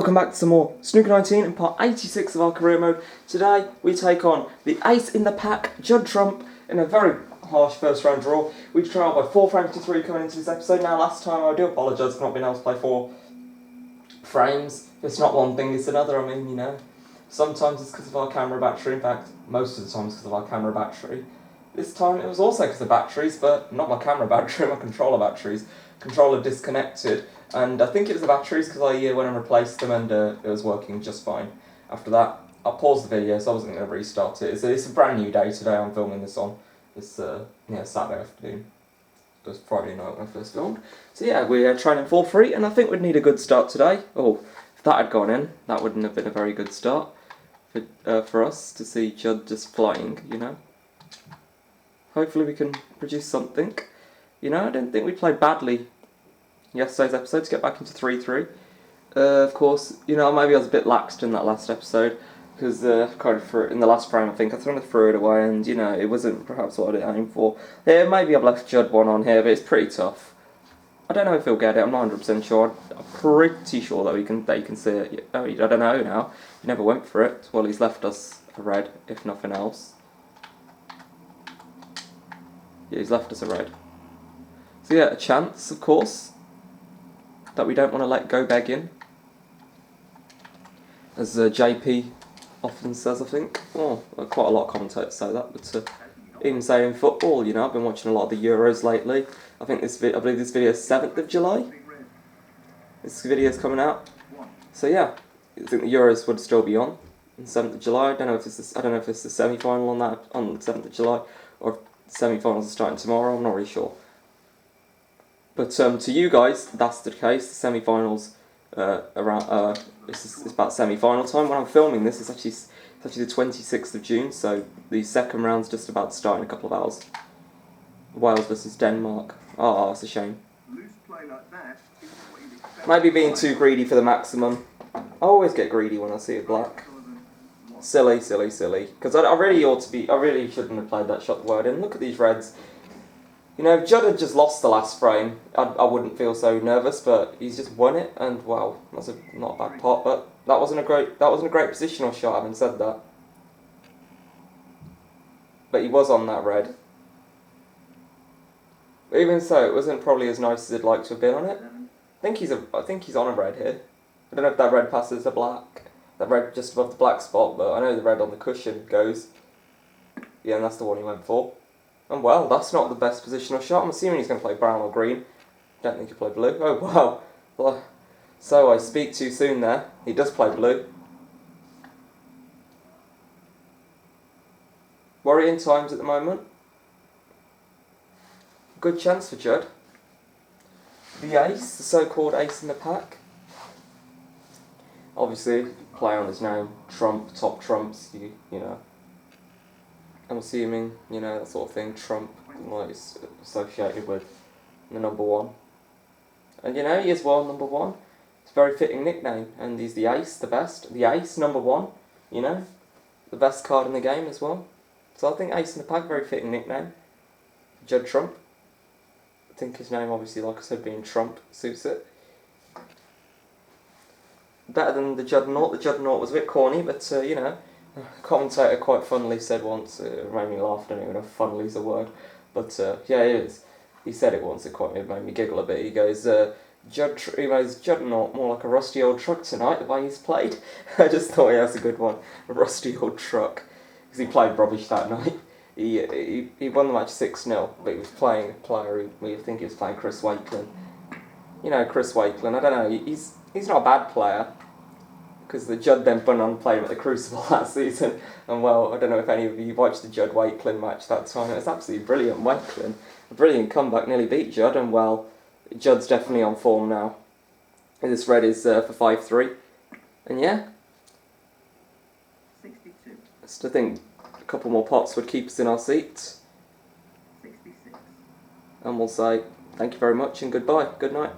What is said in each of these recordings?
Welcome back to some more Snooker 19 in part 86 of our career mode. Today we take on the ace in the pack, Judd Trump, in a very harsh first round draw. We trailed by 4 frames to 3 coming into this episode. Now last time I do apologise for not being able to play 4 frames. It's not one thing, it's another. I mean, you know, sometimes it's because of our camera battery. In fact, most of the time it's because of our camera battery. This time it was also because of batteries, but not my camera battery, my controller batteries. Controller disconnected, and I think it was the batteries because I went and replaced them and it was working just fine. After that, I paused the video, so I wasn't going to restart it. It's a brand new day today. I'm filming this on this Saturday afternoon. It was Friday night when I first filmed. So yeah, we're training for free, and I think we'd need a good start today. Oh, if that had gone in, that wouldn't have been a very good start for us to see Judd just flying, you know. Hopefully we can produce something. You know, I didn't think we played badly yesterday's episode to get back into 3-3. Of course, you know, maybe I was a bit laxed in that last episode because kind of in the last frame I think I kind of threw it away, and you know, it wasn't perhaps what I aimed for. Yeah, maybe I've left Judd one on here, but it's pretty tough. I don't know if he'll get it. I'm not 100% sure. I'm pretty sure that you can see it. Oh, I don't know now. He never went for it. Well, he's left us a red, if nothing else. Yeah, he's left us a red. So yeah, a chance, of course, that we don't want to let go begging. As JP often says, I think. Oh, quite a lot of commentators say that, but even saying football, you know, I've been watching a lot of the Euros lately. I believe this video is 7th of July. This video is coming out. So yeah, I think the Euros would still be on 7th of July. I don't know if it's the semi-final on the 7th of July, or if the semi-finals are starting tomorrow. I'm not really sure. But to you guys, that's the case. The semi-finals it's about semi-final time. When I'm filming this, it's actually the 26th of June. So the second round's just about to start in a couple of hours. Wales versus Denmark. Oh, that's a shame. Maybe being too greedy for the maximum. I always get greedy when I see a black. Silly. Because I really shouldn't have played that shot word in. Look at these reds. You know, if Judd had just lost the last frame, I wouldn't feel so nervous, but he's just won it, and wow, that's not a bad pot, but that wasn't a great positional shot, having said that. But he was on that red. But even so, it wasn't probably as nice as he'd like to have been on it. I think he's on a red here. I don't know if that red passes the black, that red just above the black spot, but I know the red on the cushion goes. Yeah, and that's the one he went for. And well, that's not the best positional shot. I'm assuming he's going to play brown or green. Don't think he'll play blue. Oh wow. Well, so I speak too soon there. He does play blue. Worrying times at the moment. Good chance for Judd. The ace, the so-called ace in the pack. Obviously, play on his name. Trump, top trumps, you know. I'm assuming, you know, that sort of thing, Trump, like, is associated with the number 1. And you know, he is number 1. It's a very fitting nickname, and he's the ace, the best. The ace, number 1, you know, the best card in the game as well. So I think ace in the pack, very fitting nickname. Judd Trump. I think his name, obviously, like I said, being Trump, suits it. Better than the Judd Naught. The Judd Naught was a bit corny, but, you know, a commentator quite funnily said once, it made me laugh, I don't even know if funnily is a word, but yeah, it is. He said it once, it made me giggle a bit. He goes, Judd Naught, more like a rusty old truck tonight, the way he's played. I just thought that's a good one, a rusty old truck, because he played rubbish that night. He won the match 6-0, but he was playing a player we think he was playing Chris Wakelin. You know, Chris Wakelin, I don't know, he's not a bad player, because the Judd then went on playing at the Crucible that season, and well, I don't know if any of you watched the Judd Wakelin match that time. It was absolutely brilliant. Wakelin, a brilliant comeback, nearly beat Judd, and well, Judd's definitely on form now. And this red is for 5-3, and yeah, 62. I think a couple more pots would keep us in our seats. 66. And we'll say thank you very much and goodbye. Good night.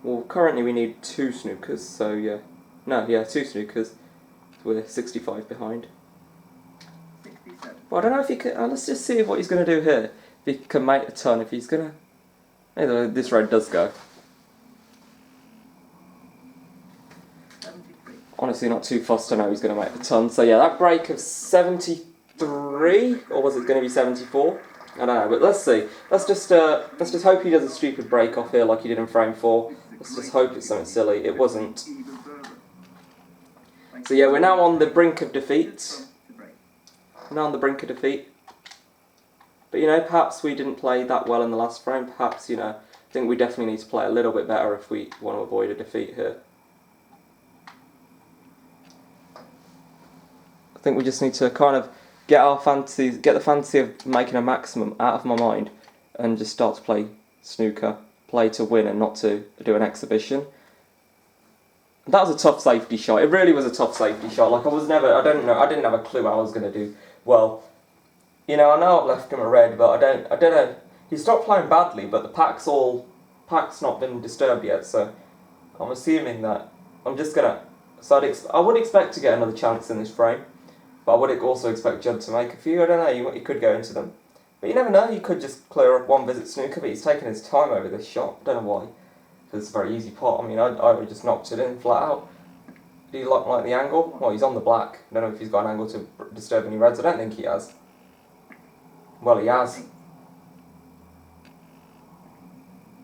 Well, currently we need 2 snookers, so yeah. No, yeah, 2 snookers. We're 65 behind. 67. Well, I don't know if he could. Let's just see what he's going to do here. If he can make a ton, if he's gonna... Either way, this red does go. 73. Honestly, not too fussed to know he's going to make a ton. So yeah, that break of 73, or was it going to be 74? I don't know, but let's see. Let's just hope he does a stupid break off here like he did in frame 4. Let's just hope it's something silly. It wasn't. So yeah, we're now on the brink of defeat. We're now on the brink of defeat. But you know, perhaps we didn't play that well in the last frame. Perhaps, you know, I think we definitely need to play a little bit better if we want to avoid a defeat here. I think we just need to kind of get the fantasy of making a maximum out of my mind and just start to play snooker, play to win and not to do an exhibition. That was a tough safety shot. It really was a tough safety shot. Like I didn't have a clue how I was going to do well. You know, I know I've left him a red, but I don't know. He stopped playing badly, but the pack's not been disturbed yet, so I'm assuming that I'm just gonna. So I would expect to get another chance in this frame, but I would also expect Judd to make a few. I don't know. You could go into them, but you never know. You could just clear up one visit snooker, but he's taken his time over this shot. I don't know why. Because it's a very easy pot. I mean, I would have just knocked it in flat out. Do you like the angle? Well, he's on the black. I don't know if he's got an angle to disturb any reds. I don't think he has. Well, he has.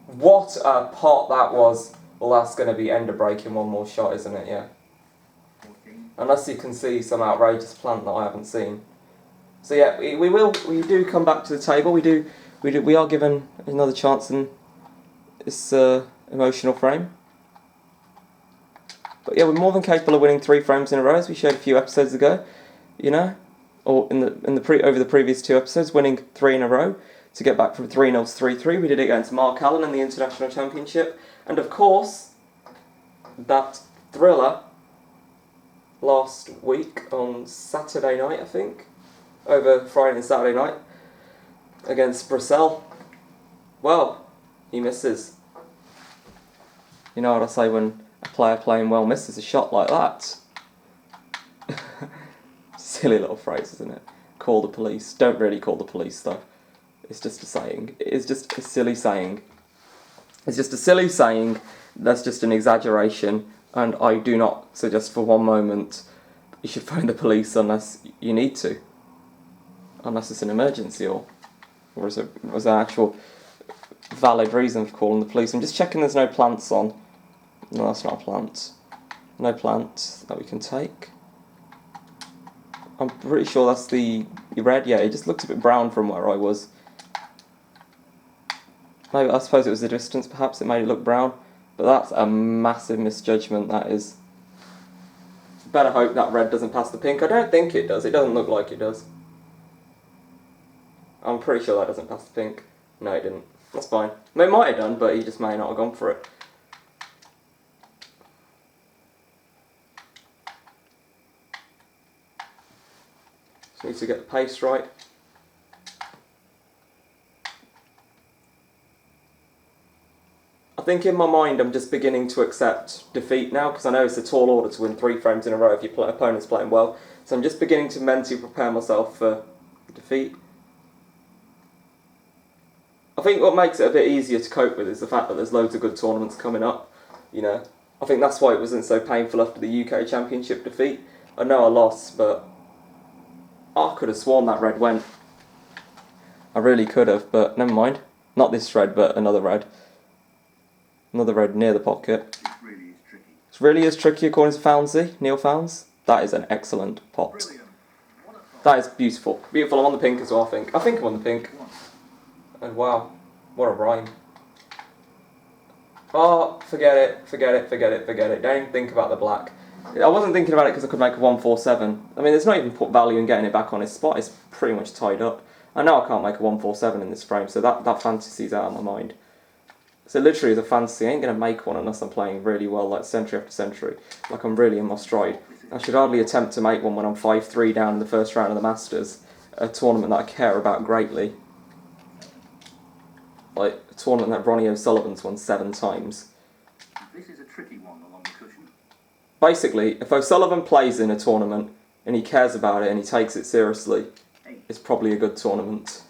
What a pot that was. Well, that's going to be end of break in one more shot, isn't it? Yeah. Unless you can see some outrageous plant that I haven't seen. So yeah, we do come back to the table. We are given another chance in this emotional frame. But yeah, we're more than capable of winning 3 frames in a row, as we showed a few episodes ago. You know, or over the previous 2 episodes, winning 3 in a row to get back from 3-0 to 3-3. We did it against Mark Allen in the International Championship, and of course, that thriller last week on Saturday night, I think, over Friday and Saturday night against Brissell. Well, he misses. You know what I say when a player playing well misses a shot like that? Silly little phrase, isn't it? Call the police. Don't really call the police, though. It's just a saying. It's just a silly saying. It's just a silly saying. That's just an exaggeration. And I do not suggest for one moment you should phone the police unless you need to. Unless it's an emergency or as an actual valid reason for calling the police. I'm just checking there's no plants on. No, that's not a plant. No plant that we can take. I'm pretty sure that's the red. Yeah, it just looks a bit brown from where I was. Maybe, I suppose it was the distance, perhaps it made it look brown. But that's a massive misjudgment, that is. Better hope that red doesn't pass the pink. I don't think it does. It doesn't look like it does. I'm pretty sure that doesn't pass the pink. No, it didn't. That's fine. It might have done, but he just may not have gone for it. Just need to get the pace right. I think in my mind I'm just beginning to accept defeat now, because I know it's a tall order to win 3 frames in a row if your opponent's playing well. So I'm just beginning to mentally prepare myself for defeat. I think what makes it a bit easier to cope with is the fact that there's loads of good tournaments coming up. You know, I think that's why it wasn't so painful after the UK Championship defeat. I know I lost, but I could have sworn that red went. I really could have, but never mind. Not this red, but another red. Another red near the pocket. It really is tricky. It really is tricky according to Fownsy, Neil Fowns. That is an excellent pot. Brilliant. What a pot. That is beautiful. Beautiful. I'm on the pink as well, I think. I think I'm on the pink. And wow, what a rhyme. Oh, forget it. Don't even think about the black. I wasn't thinking about it because I could make a 147. I mean, there's not even put value in getting it back on his spot. It's pretty much tied up. I know I can't make a 147 in this frame, so that fantasy's out of my mind. So literally, as a fantasy, I ain't going to make one unless I'm playing really well, like century after century. Like I'm really in my stride. I should hardly attempt to make one when I'm 5-3 down in the first round of the Masters, a tournament that I care about greatly. Like a tournament that Ronnie O'Sullivan's won 7 times. This is a tricky one along the cushion. Basically, if O'Sullivan plays in a tournament and he cares about it and he takes it seriously, it's probably a good tournament.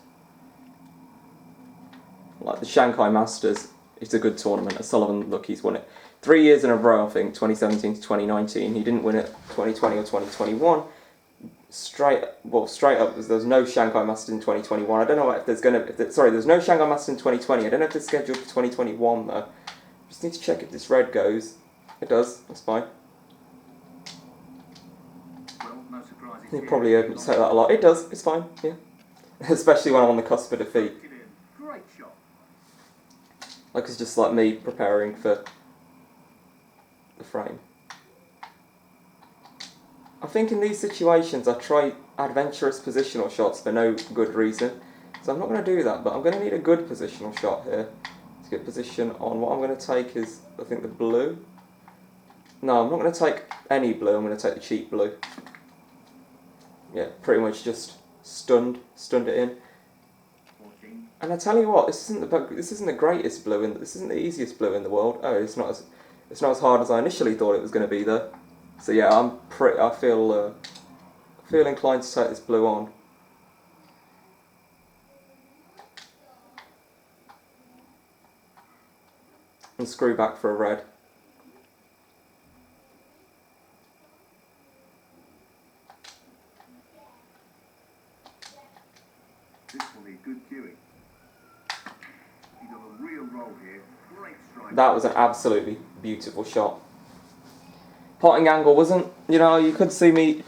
Like the Shanghai Masters, it's a good tournament. O'Sullivan, look, he's won it 3 years in a row, I think, 2017 to 2019. He didn't win it 2020 or 2021. Straight up, there's no Shanghai Masters in 2021. I don't know if there's there's no Shanghai Masters in 2020. I don't know if it's scheduled for 2021 though. Just need to check if this red goes. It does, that's fine. Well, no surprises You here. probably heard me say that a lot. It does, it's fine, yeah. Especially when I'm on the cusp of defeat. Get in. Great shot. Like it's just like me preparing for the frame. I think in these situations I try adventurous positional shots for no good reason. So I'm not going to do that, but I'm going to need a good positional shot here to get position on. What I'm going to take is, I think, the blue. No, I'm not going to take any blue, I'm going to take the cheap blue. Yeah, pretty much just stunned it in. 14. And I tell you what, this isn't the greatest blue, this isn't the easiest blue in the world. Oh, it's not as hard as I initially thought it was going to be though. So yeah, I feel inclined to take this blue on. And screw back for a red. This will need good cueing. He got a real roll here. Great strike. That was an absolutely beautiful shot. Potting angle wasn't, you could see me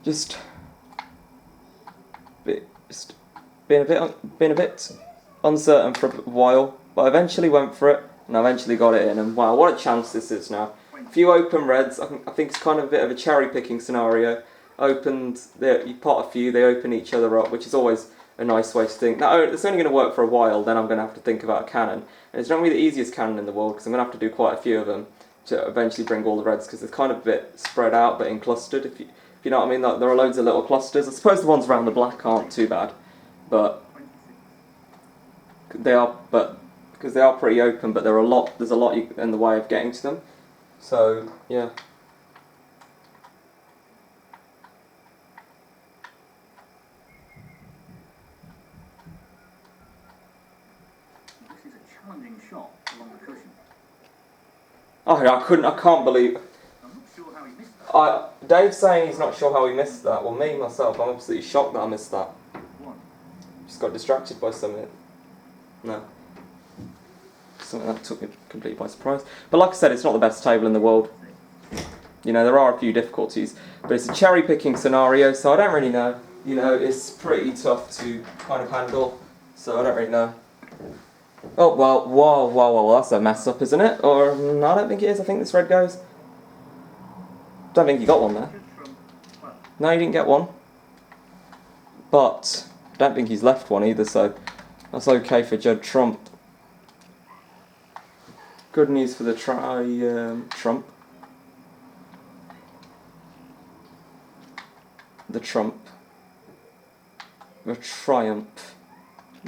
just being a bit uncertain for a while, but I eventually went for it and I eventually got it in. And wow, what a chance this is now. A few open reds. I think it's kind of a bit of a cherry picking scenario. You pot a few, they open each other up, which is always a nice way to think. Now, it's only going to work for a while, then I'm going to have to think about a cannon. And it's not really the easiest cannon in the world because I'm going to have to do quite a few of them to eventually bring all the reds, because they're kind of a bit spread out but in clustered, if you know what I mean. There are loads of little clusters. I suppose the ones around the black aren't too bad, but because they are pretty open, but there's a lot in the way of getting to them. So yeah. This is a challenging shot along the cushion. Oh, I can't believe. I'm not sure how he missed that. Dave's saying he's not sure how he missed that. Well, me, myself, I'm absolutely shocked that I missed that. 1. Just got distracted by something. No. Something that took me completely by surprise. But like I said, it's not the best table in the world. There are a few difficulties, but it's a cherry picking scenario, so I don't really know. It's pretty tough to kind of handle, so I don't really know. Oh, well, whoa, that's a mess up, isn't it? Or, no, I don't think it is. I think this red goes. Don't think you got one there. Judd Trump. Well, No, you didn't get one. But, I don't think he's left one either, so that's okay for Judd Trump. Good news for the Trump. The Trump. The Triumph.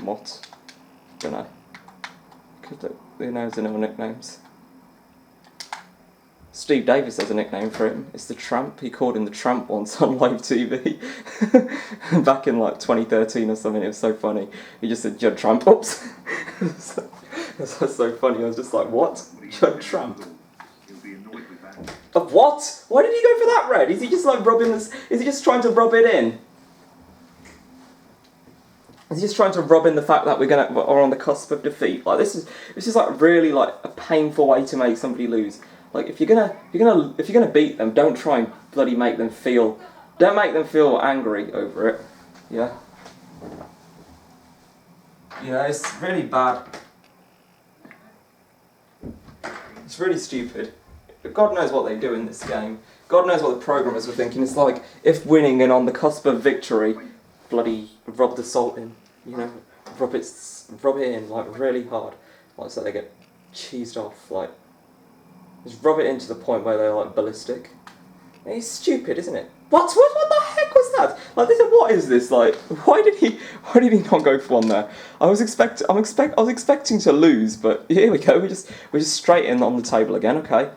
What? Don't know. Who knows the other nicknames? Steve Davis has a nickname for him. It's the Tramp. He called him the Tramp once on live TV. Back in like 2013 or something. It was so funny. He just said Judd Trump. Oops. That's so funny. I was just like, what? Judd Trump. he'll be annoyed with that. Of what? Why did he go for that red? Is he just like rubbing this? Is he just trying to rub it in? Is he just trying to rub in the fact that we're on the cusp of defeat? Like this is like really like a painful way to make somebody lose. Like if you're gonna beat them, don't try and bloody make them feel. Don't make them feel angry over it. Yeah. Yeah, it's really bad. It's really stupid. God knows what they do in this game. God knows what the programmers were thinking. It's like, if winning and on the cusp of victory, bloody rub the salt in, rub it in like really hard, like so they get cheesed off, like just rub it in to the point where they're like ballistic. And it's stupid, isn't it? What the heck was that? Like what is this? Like why did he not go for one there? I was expecting to lose, but here we go. We're just straight in on the table again. Okay,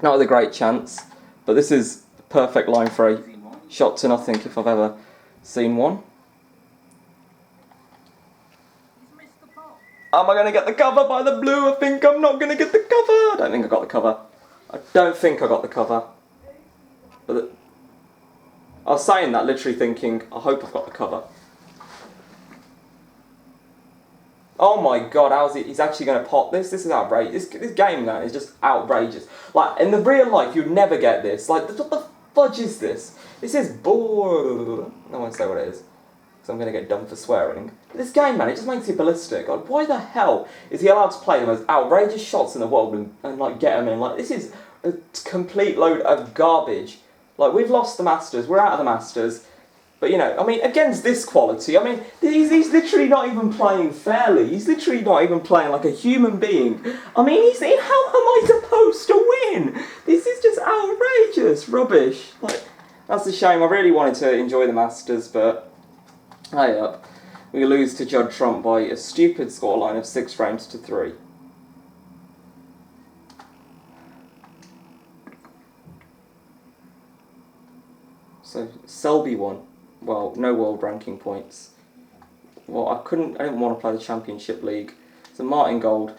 not with a great chance, but this is the perfect line for a shot to nothing if I've ever seen one. He's missed Am I going to get the cover by the blue? I think I'm not going to get the cover. I don't think I got the cover. I don't think I got the cover. But I was saying that literally thinking, I hope I've got the cover. Oh my god, how's it? He's actually going to pot this? This is outrageous. This game, man, is just outrageous. Like, in the real life, you'd never get this. Like, what the fudge is this? This is bull. I won't say what it is, because I'm going to get done for swearing. This game, man, it just makes you ballistic. Like, why the hell is he allowed to play the most outrageous shots in the world and like, get them in? Like, this is a complete load of garbage. Like, we've lost the Masters. We're out of the Masters. But, you know, I mean, against this quality, I mean, he's literally not even playing fairly. He's literally not even playing like a human being. I mean, how am I supposed to win? This is just outrageous rubbish. Like, that's a shame. I really wanted to enjoy the Masters, but hey up. We lose to Judd Trump by a stupid scoreline of 6 frames to 3. So, Selby won. Well, no world ranking points. Well, I didn't want to play the Championship League. So Martin Gold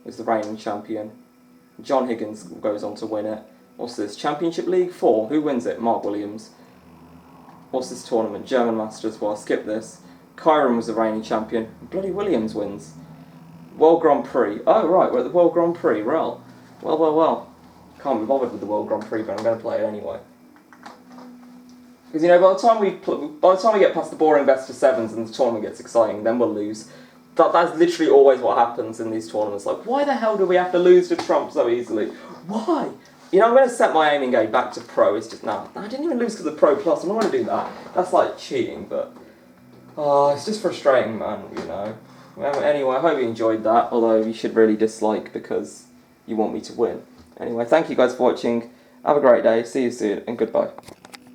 is the reigning champion. John Higgins goes on to win it. What's this? Championship League 4. Who wins it? Mark Williams. What's this tournament? German Masters. Well, I'll skip this. Kyron was the reigning champion. Bloody Williams wins. World Grand Prix. Oh, right, we're at the World Grand Prix. Well. Can't be bothered with the World Grand Prix, but I'm going to play it anyway. Because, you know, by the time we get past the boring best of sevens and the tournament gets exciting, then we'll lose. That's literally always what happens in these tournaments. Like, why the hell do we have to lose to Trump so easily? Why? You know, I'm going to set my aiming game back to pro. It's just, no, I didn't even lose because of pro plus. I'm not going to do that. That's like cheating, but it's just frustrating, man, you know. Well, anyway, I hope you enjoyed that, although you should really dislike because you want me to win. Anyway, thank you guys for watching. Have a great day. See you soon, and goodbye.